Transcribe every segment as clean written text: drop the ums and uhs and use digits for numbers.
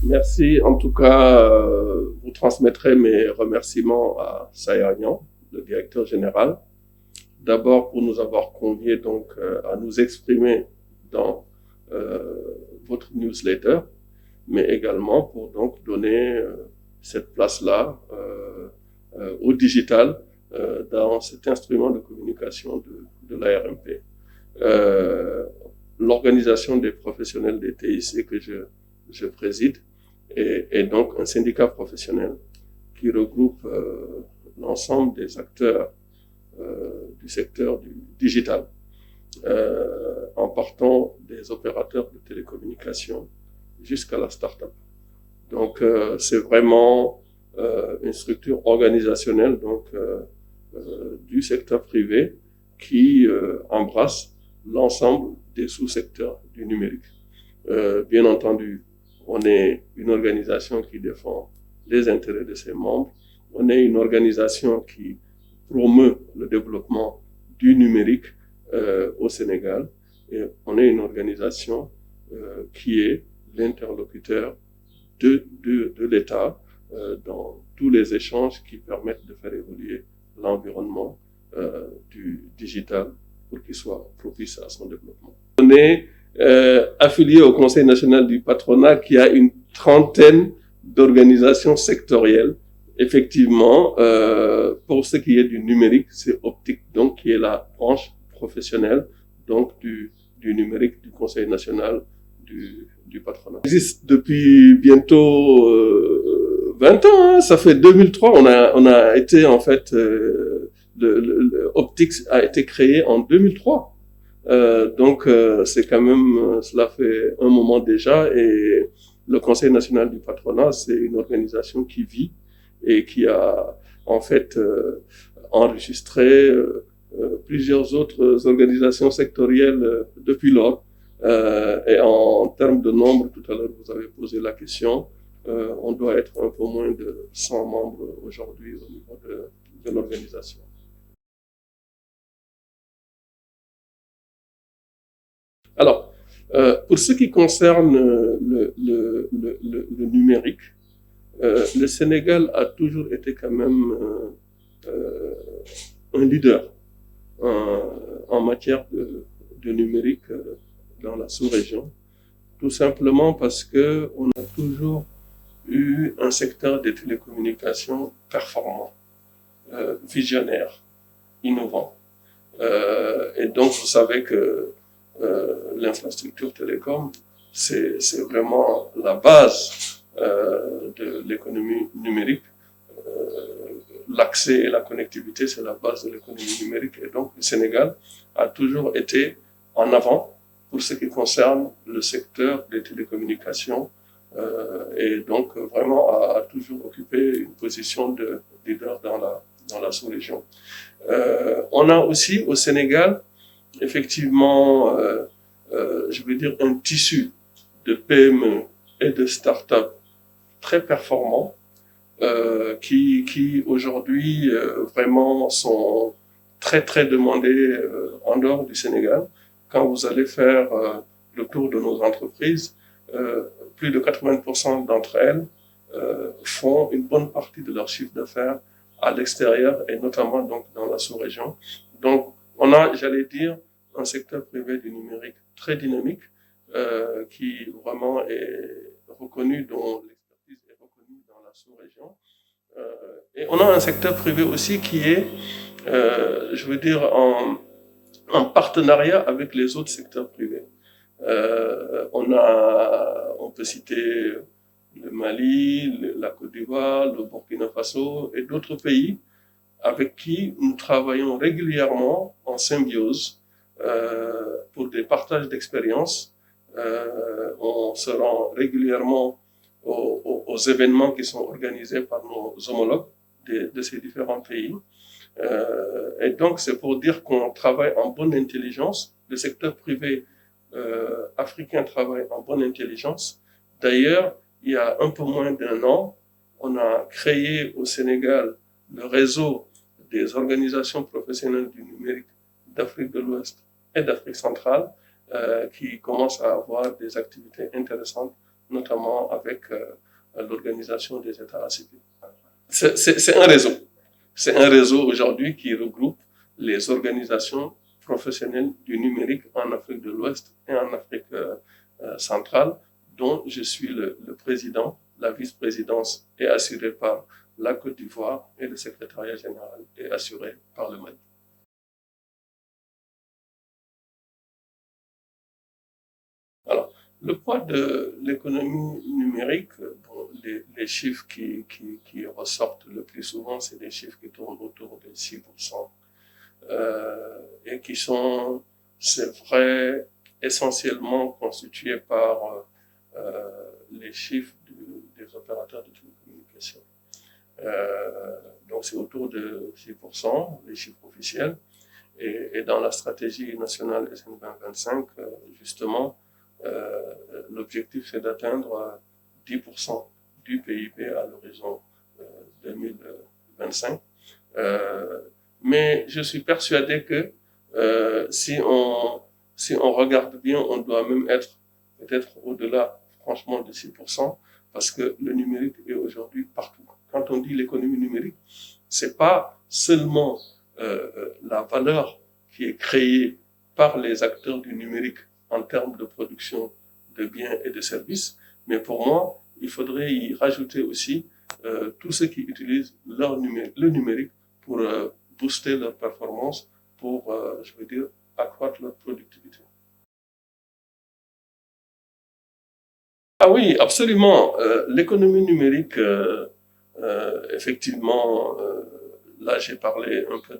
Merci. En tout cas, vous transmettrez mes remerciements à Sayagnan, le directeur général. D'abord pour nous avoir conviés donc à nous exprimer dans votre newsletter, mais également pour donc donner cette place-là au digital dans cet instrument de communication de l'ARMP. Euh, L'organisation des professionnels des TIC que je préside est donc un syndicat professionnel qui regroupe l'ensemble des acteurs du secteur du digital, en partant des opérateurs de télécommunications jusqu'à la start-up. Donc, c'est vraiment une structure organisationnelle donc du secteur privé qui embrasse l'ensemble des sous-secteurs du numérique. Bien entendu, on est une organisation qui défend les intérêts de ses membres. On est une organisation qui promeut le développement du numérique au Sénégal. Et on est une organisation qui est l'interlocuteur de l'État dans tous les échanges qui permettent de faire évoluer l'environnement du digital pour qu'il soit propice à son développement. On est affilié au Conseil national du patronat qui a une trentaine d'organisations sectorielles. Effectivement, pour ce qui est du numérique, c'est Optique, donc qui est la branche professionnelle donc du numérique du Conseil national du patronat. Ça existe depuis bientôt 20 ans, hein. Ça fait 2003, on a été en fait, Optique a été créé en 2003. Donc c'est quand même, cela fait un moment déjà, et le Conseil national du patronat, c'est une organisation qui vit et qui a en fait enregistré plusieurs autres organisations sectorielles depuis lors. Et en termes de nombre, tout à l'heure vous avez posé la question, on doit être un peu moins de 100 membres aujourd'hui au niveau de l'organisation. Alors, pour ce qui concerne le numérique, le Sénégal a toujours été quand même un leader en matière de numérique dans la sous-région, tout simplement parce que on a toujours eu un secteur des télécommunications performant, visionnaire, innovant. Et donc, vous savez que l'infrastructure télécom, c'est vraiment la base de l'économie numérique. L'accès et la connectivité, c'est la base de l'économie numérique. Et donc, le Sénégal a toujours été en avant pour ce qui concerne le secteur des télécommunications et donc vraiment a toujours occupé une position de leader dans la sous-région. On a aussi au Sénégal effectivement, je veux dire, un tissu de PME et de start-up très performants qui aujourd'hui vraiment sont très demandés en dehors du Sénégal. Quand vous allez faire le tour de nos entreprises, plus de 80% d'entre elles font une bonne partie de leur chiffre d'affaires à l'extérieur et notamment donc dans la sous-région. Donc on a, j'allais dire, un secteur privé du numérique très dynamique qui vraiment est reconnu, dont l'expertise est reconnue dans la sous-région. Et on a un secteur privé aussi qui est, je veux dire, en partenariat avec les autres secteurs privés. On peut citer le Mali, la Côte d'Ivoire, le Burkina Faso et d'autres pays avec qui nous travaillons régulièrement en symbiose pour des partages d'expériences. On se rend régulièrement aux événements qui sont organisés par nos homologues de ces différents pays. Et donc, c'est pour dire qu'on travaille en bonne intelligence. Le secteur privé africain travaille en bonne intelligence. D'ailleurs, il y a un peu moins d'un an, on a créé au Sénégal le réseau des organisations professionnelles du numérique d'Afrique de l'Ouest et d'Afrique centrale qui commencent à avoir des activités intéressantes notamment avec l'Organisation des États ACP. C'est un réseau. C'est un réseau aujourd'hui qui regroupe les organisations professionnelles du numérique en Afrique de l'Ouest et en Afrique centrale, dont je suis le président. La vice-présidence est assurée par la Côte d'Ivoire et le secrétariat général est assuré par le Mali. Alors, le poids de l'économie numérique, bon, les chiffres qui ressortent le plus souvent, c'est des chiffres qui tournent autour de 6%, et qui sont, c'est vrai, essentiellement constitués par les chiffres des opérateurs de télécommunications. Donc c'est autour de 6%, les chiffres officiels. Et dans la stratégie nationale SN 2025, justement, l'objectif c'est d'atteindre 10% du PIB à l'horizon 2025. Mais je suis persuadé que si on regarde bien, on doit même être peut-être au-delà, franchement, de 6%, parce que le numérique est aujourd'hui partout. Quand on dit l'économie numérique, c'est pas seulement la valeur qui est créée par les acteurs du numérique en termes de production de biens et de services, mais pour moi, il faudrait y rajouter aussi tous ceux qui utilisent le numérique pour booster leur performance, pour, je veux dire, accroître leur productivité. Ah oui, absolument. L'économie numérique, effectivement, là j'ai parlé un peu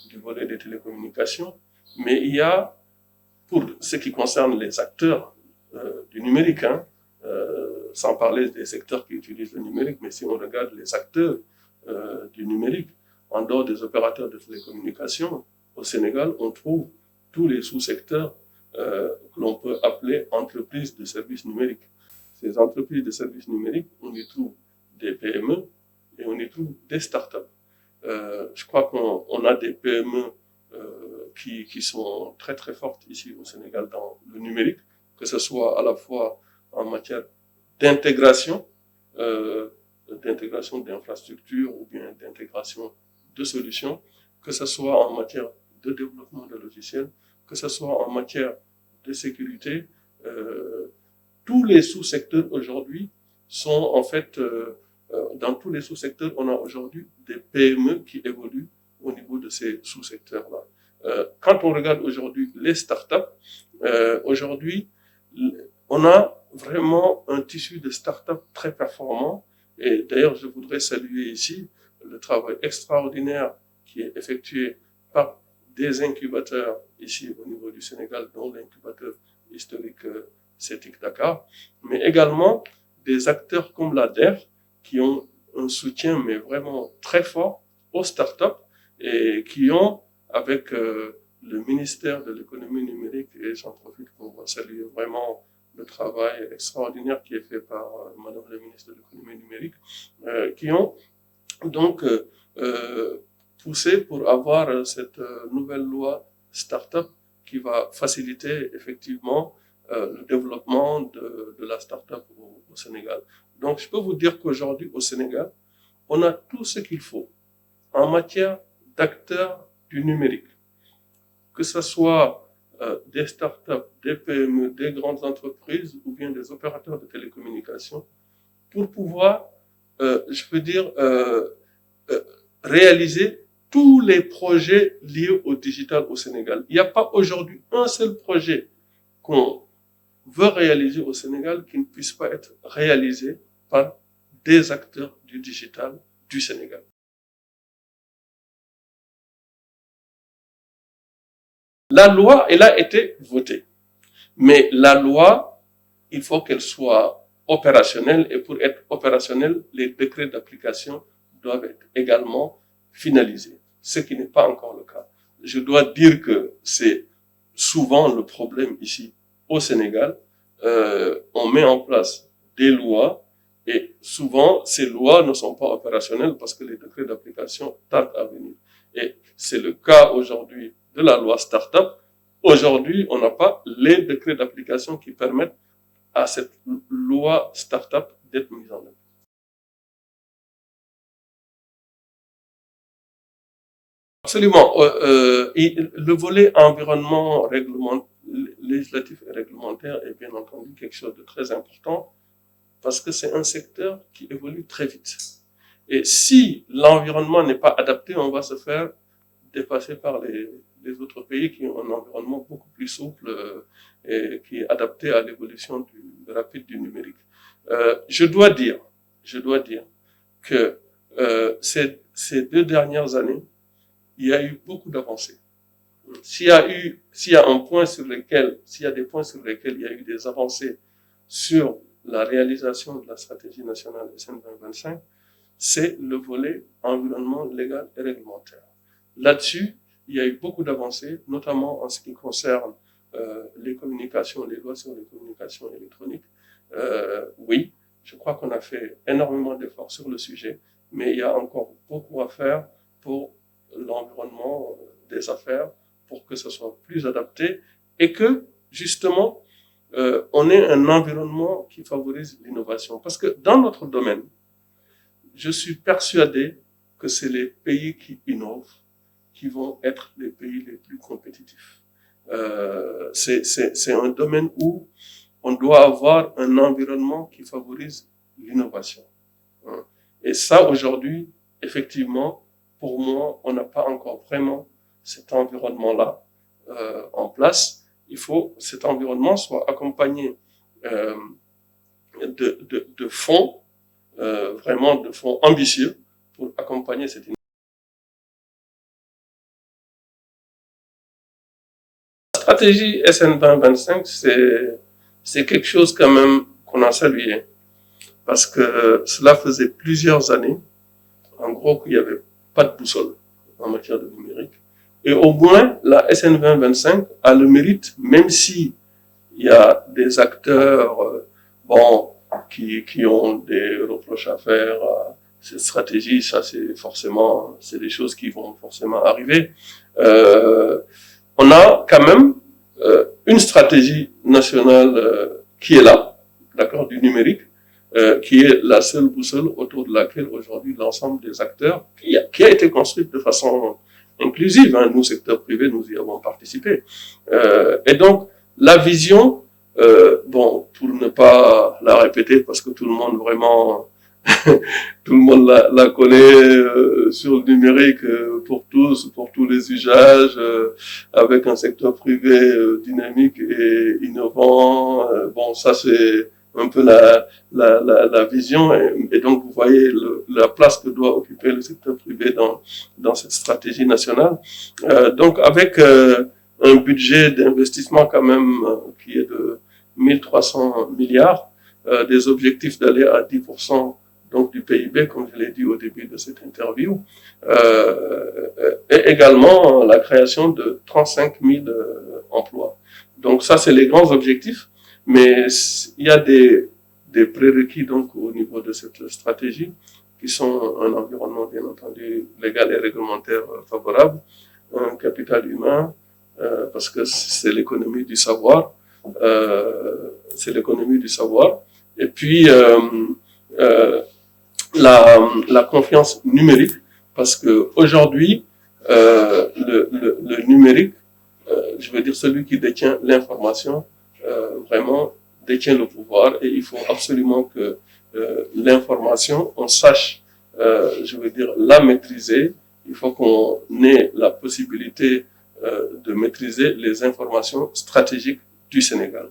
du volet des télécommunications, mais il y a, pour ce qui concerne les acteurs du numérique, hein, sans parler des secteurs qui utilisent le numérique, mais si on regarde les acteurs du numérique, en dehors des opérateurs de télécommunications, au Sénégal, on trouve tous les sous-secteurs que l'on peut appeler entreprises de services numériques. Ces entreprises de services numériques, on y trouve des PME et on y trouve des startups. Je crois qu'on a des PME qui sont très très fortes ici au Sénégal dans le numérique, que ce soit à la fois en matière d'intégration, d'infrastructures ou bien d'intégration de solutions, que ce soit en matière de développement de logiciels, que ce soit en matière de sécurité. Tous les sous-secteurs aujourd'hui sont en fait, dans tous les sous-secteurs, on a aujourd'hui des PME qui évoluent au niveau de ces sous-secteurs-là. Quand on regarde aujourd'hui les startups, aujourd'hui, on a vraiment un tissu de startups très performant. Et d'ailleurs, je voudrais saluer ici le travail extraordinaire qui est effectué par des incubateurs ici au niveau du Sénégal, dont l'incubateur historique CETIC Dakar, mais également des acteurs comme l'ADER qui ont un soutien mais vraiment très fort aux startups et qui ont, avec le ministère de l'économie numérique, et j'en profite pour saluer vraiment le travail extraordinaire qui est fait par Madame la ministre de l'économie numérique, qui ont donc poussé pour avoir cette nouvelle loi start-up qui va faciliter effectivement le développement de la start-up au Sénégal. Donc, je peux vous dire qu'aujourd'hui, au Sénégal, on a tout ce qu'il faut en matière d'acteurs du numérique, que ce soit des start-up, des PME, des grandes entreprises ou bien des opérateurs de télécommunications, pour pouvoir, je veux dire, réaliser tous les projets liés au digital au Sénégal. Il n'y a pas aujourd'hui un seul projet qu'on veut réaliser au Sénégal qui ne puisse pas être réalisé par des acteurs du digital du Sénégal. La loi, elle a été votée. Mais la loi, il faut qu'elle soit opérationnelle et pour être opérationnelle, les décrets d'application doivent être également finalisés, ce qui n'est pas encore le cas. Je dois dire que c'est souvent le problème ici au Sénégal. On met en place des lois et souvent ces lois ne sont pas opérationnelles parce que les décrets d'application tardent à venir. Et c'est le cas aujourd'hui de la loi Startup. Aujourd'hui, on n'a pas les décrets d'application qui permettent à cette loi start-up d'être mise en œuvre. Absolument. Le volet environnement législatif et réglementaire est bien entendu quelque chose de très important parce que c'est un secteur qui évolue très vite. Et si l'environnement n'est pas adapté, on va se faire dépasser par les autres pays qui ont un environnement beaucoup plus souple et qui est adapté à l'évolution rapide du numérique. Je dois dire que ces 2 dernières années, il y a eu beaucoup d'avancées. S'il y a des points sur lesquels il y a eu des avancées sur la réalisation de la stratégie nationale SN 2025, c'est le volet environnement légal et réglementaire. Là-dessus, il y a eu beaucoup d'avancées, notamment en ce qui concerne les communications, les lois sur les communications électroniques. Oui, je crois qu'on a fait énormément d'efforts sur le sujet, mais il y a encore beaucoup à faire pour l'environnement des affaires, pour que ce soit plus adapté et que, justement, on ait un environnement qui favorise l'innovation. Parce que dans notre domaine, je suis persuadé que c'est les pays qui innovent qui vont être les pays les plus compétitifs. C'est un domaine où on doit avoir un environnement qui favorise l'innovation. Et ça, aujourd'hui, effectivement, pour moi, on n'a pas encore vraiment cet environnement-là en place. Il faut que cet environnement soit accompagné de fonds, vraiment de fonds ambitieux pour accompagner cette innovation. La stratégie SN 2025, c'est quelque chose quand même qu'on a salué, parce que cela faisait plusieurs années, en gros, qu'il n'y avait pas de boussole en matière de numérique. Et au moins, la SN 2025 a le mérite, même si il y a des acteurs, qui ont des reproches à faire à cette stratégie, ça c'est des choses qui vont forcément arriver. On a quand même une stratégie nationale qui est là, d'accord, du numérique, qui est la seule boussole autour de laquelle aujourd'hui l'ensemble des acteurs, qui a été construite de façon inclusive, hein, nous, secteur privé, nous y avons participé. Et donc, la vision, pour ne pas la répéter, parce que tout le monde vraiment, tout le monde la connaît sur le numérique pour tous les usages, avec un secteur privé dynamique et innovant. Ça c'est un peu la vision, et donc vous voyez la place que doit occuper le secteur privé dans cette stratégie nationale. Donc avec un budget d'investissement quand même qui est de 1300 milliards, des objectifs d'aller à 10% donc du PIB, comme je l'ai dit au début de cette interview, et également la création de 35 000 emplois. Donc ça, c'est les grands objectifs, mais il y a des prérequis donc au niveau de cette stratégie, qui sont un environnement bien entendu légal et réglementaire favorable, un capital humain, parce que c'est l'économie du savoir, et puis la confiance numérique, parce que aujourd'hui le numérique, je veux dire celui qui détient l'information, vraiment détient le pouvoir, et il faut absolument que l'information, on sache, je veux dire, la maîtriser. Il faut qu'on ait la possibilité de maîtriser les informations stratégiques du Sénégal.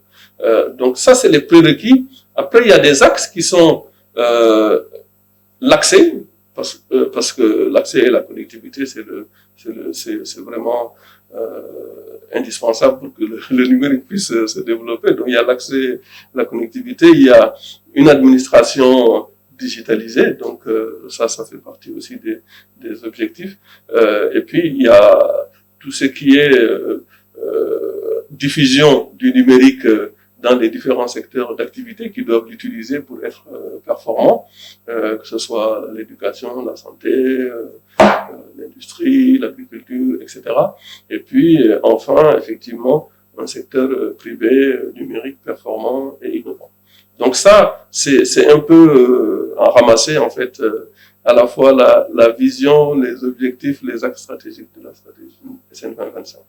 Donc ça, c'est les prérequis. Après, il y a des axes qui sont l'accès, parce que l'accès et la connectivité, c'est vraiment indispensable pour que le numérique puisse se développer. Donc il y a l'accès, la connectivité, il y a une administration digitalisée, donc ça fait partie aussi des objectifs. Et puis il y a tout ce qui est diffusion du numérique dans les différents secteurs d'activité qui doivent l'utiliser pour être performants, que ce soit l'éducation, la santé, l'industrie, l'agriculture, etc. Et puis, enfin, effectivement, un secteur privé numérique performant et innovant. Donc ça, c'est un peu en ramasser en fait à la fois la vision, les objectifs, les axes stratégiques de la stratégie SN 2025.